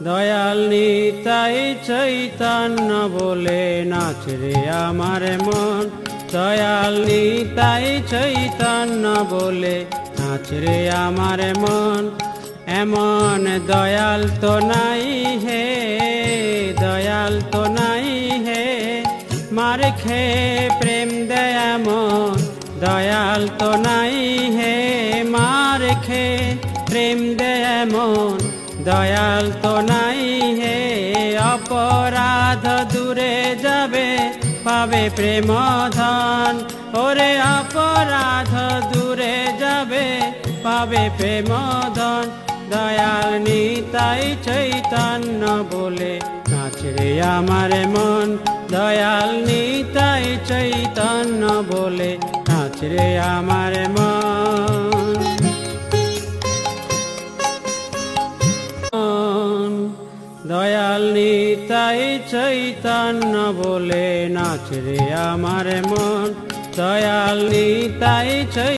দয়াল নিতাই চৈতন্য বলে নাচ রে আমার মন। দয়াল নিতাই চৈতন্য বলে নাচ রে আমার মন। এমন দয়াল তো নাই হে, দয়াল তো নাই হে, মার খে প্রেম দেয় এমন দয়াল তো নাই হে, মার খে প্রেম দেয় এমন দয়াল তো নাই হে। অপরাধ দূরে যাবে পাবে প্রেম ধন, ওরে অপরাধ দূরে যাবে পাবে প্রেম ধন। দয়াল নিতাই চৈতন্য বলে নাচ রে আমার মন। দয়াল নিতাই চৈতন্য বলে নাচ রে আমার মন। দয়াল নিতাই চৈতন্য বলে নাচ রে আমার মন। দয়াল নিতাই চৈতন্য